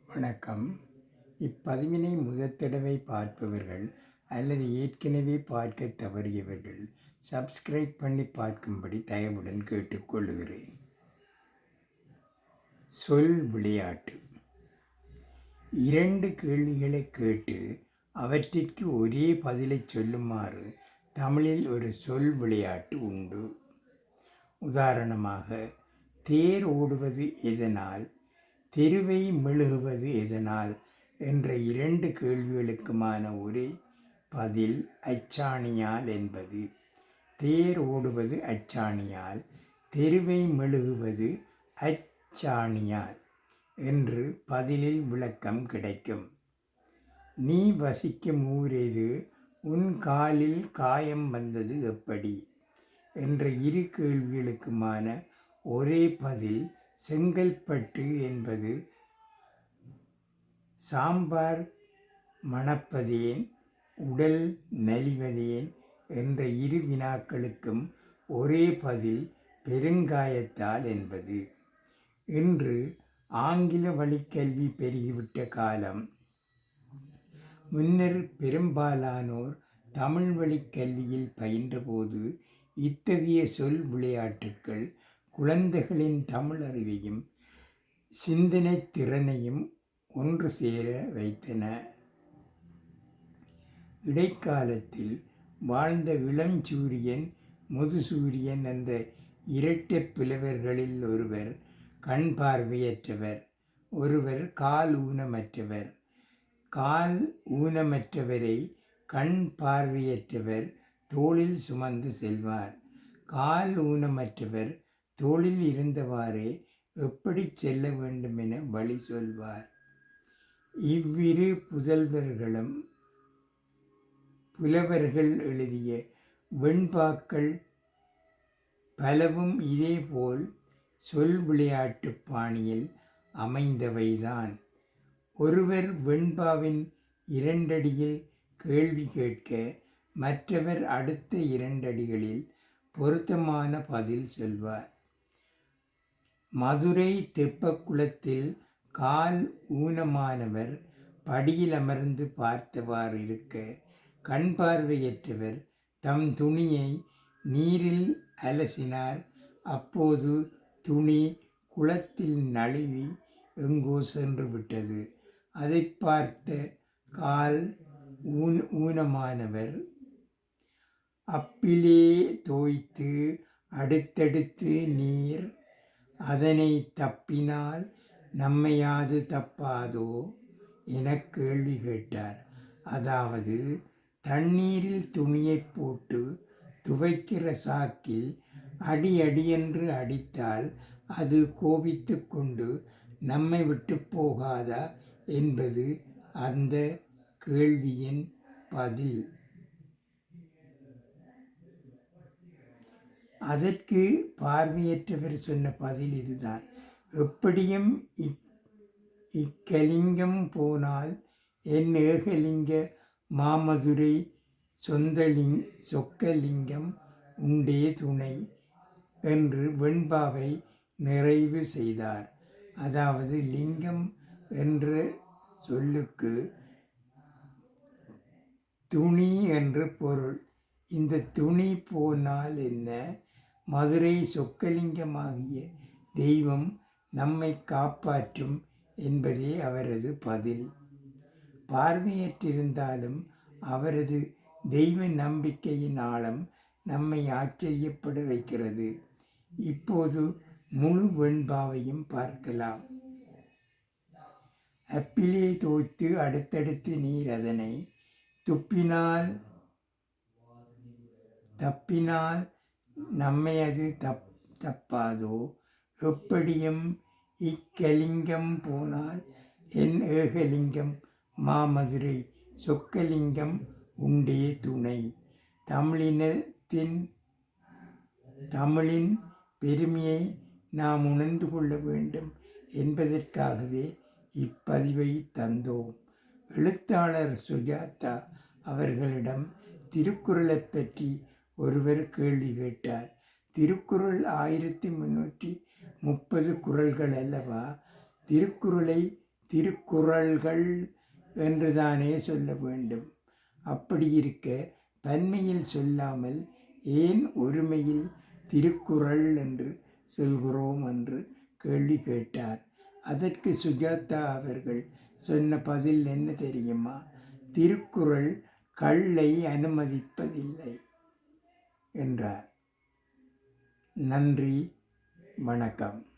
வணக்கம். இப்பதிவினை முதற் தடவை பார்ப்பவர்கள் அல்லது ஏற்கனவே பார்க்கத் தவறியவர்கள் சப்ஸ்கிரைப் பண்ணி பார்க்கும்படி தயவுடன் கேட்டுக்கொள்கிறேன். சொல் விளையாட்டு. 2 கேள்விகளைக் கேட்டு அவற்றிற்கு ஒரே பதிலைச் சொல்லுமாறு தமிழில் ஒரு சொல் விளையாட்டு உண்டு. உதாரணமாக, தேர் ஓடுவது எதனால், தெருவை மெழுகுவது எதனால் என்ற 2 கேள்விகளுக்குமான ஒரே பதில் அச்சாணியால் என்பது. தேர் ஓடுவது அச்சாணியால், தெருவை மெழுகுவது அச்சாணியால் என்று பதிலில் விளக்கம் கிடைக்கும். நீ வசிக்கும் ஊர் எது, உன் காலில் காயம் வந்தது எப்படி என்ற 2 கேள்விகளுக்குமான ஒரே பதில் செங்கல்பட்டு என்பது. சாம்பார் மணப்பதேன், உடல் நலிவதேன் என்ற 2 வினாக்களுக்கும் ஒரே பதில் பெருங்காயத்தால் என்பது. இன்று ஆங்கில வழிக்கல்வி பெருகிவிட்ட காலம். முன்னர் பெரும்பாலானோர் தமிழ் வழிக் கல்வியில் பயின்றபோது இத்தகைய சொல் விளையாட்டுக்கள் குழந்தைகளின் தமிழ் அறிவையும் சிந்தனைத் திறனையும் ஒன்று சேர வைத்தன. இடைக்காலத்தில் வாழ்ந்த இளஞ்சூரியன், முதுசூரியன் என்ற இரட்டைப் புலவர்களில் ஒருவர் கண் பார்வையற்றவர், ஒருவர் கால் ஊனமற்றவர். கால் ஊனமற்றவரை கண் பார்வையற்றவர் தோளில் சுமந்து செல்வார். கால் ஊனமற்றவர் தோளில் இருந்தவாறே எப்படி செல்ல வேண்டும் என வழி சொல்வார். இவ்விரு புலவர்கள் எழுதிய வெண்பாக்கள் பலவும் இதேபோல் சொல் விளையாட்டு பாணியில் அமைந்தவைதான். ஒருவர் வெண்பாவின் 2 அடியில் கேள்வி கேட்க, மற்றவர் அடுத்த 2 அடிகளில் பொருத்தமான பதில் சொல்வார். மதுரை தெப்பக்குளத்தில் கால் ஊனமானவர் படியில் அமர்ந்து பார்த்தவாறு இருக்க, கண் பார்வையற்றவர் தம் துணியை நீரில் அலசினார். அப்போது துணி குளத்தில் நழுவி எங்கோ சென்று விட்டது. அதை பார்த்த கால் ஊனமானவர் அப்பிலே தோய்த்து அடுத்தடுத்து நீர், அதனை தப்பினால் நம்மையாது தப்பாதோ எனக் கேள்வி கேட்டார். அதாவது, தண்ணீரில் துணியைப் போட்டு துவைக்கிற சாக்கில் அடி அடியென்று அடித்தால் அது கோபித்து கொண்டு நம்மை விட்டு போகாதா என்பது அந்த கேள்வியின் பதில். அதற்கு பார்வையற்றவர் சொன்ன பதில் இதுதான். எப்படியும் இக்கலிங்கம் போனால் என் ஏகலிங்க மாமதுரை சொக்கலிங்கம் உண்டே துணை என்று வெண்பாவை நிறைவு செய்தார். அதாவது, லிங்கம் என்ற சொல்லுக்கு துணி என்று பொருள். இந்த துணி போனால் என்ன, மதுரை சொக்கலிங்கமாகிய தெய்வம் நம்மை காப்பாற்றும் என்பதே அவரது பதில். பார்வையற்றிருந்தாலும் அவரது தெய்வ நம்பிக்கையின் ஆழம் நம்மை ஆச்சரியப்பட வைக்கிறது. இப்போது முழு வெண்பாவையும் பார்க்கலாம். அப்பிலே தோய்த்து அடுத்தடுத்து நீர், அதனை தப்பினால் நம்மை அது தப்பாதோ. எப்படியும் இக்கலிங்கம் போனால் என் ஏகலிங்கம் மாமதுரை சொக்கலிங்கம் உண்டே துணை. தமிழின் பெருமையை நாம் உணர்ந்து கொள்ள வேண்டும் என்பதற்காகவே இப்பதிவை தந்தோம். எழுத்தாளர் சுஜாதா அவர்களிடம் திருக்குறளைப் பற்றி ஒருவர் கேள்வி கேட்டார். திருக்குறள் 1330 குறள்கள் அல்லவா? திருக்குறளை திருக்குறள்கள் என்று தானே சொல்ல வேண்டும். அப்படி இருக்க பன்மையில் சொல்லாமல் ஏன் ஒருமையில் திருக்குறள் என்று சொல்கிறோம் என்று கேள்வி கேட்டார். அதற்கு சுஜாதா அவர்கள் சொன்ன பதில் என்ன தெரியுமா? திருக்குறள் கள்ளை அனுமதிப்பதில்லை என்றார். நன்றி, வணக்கம்.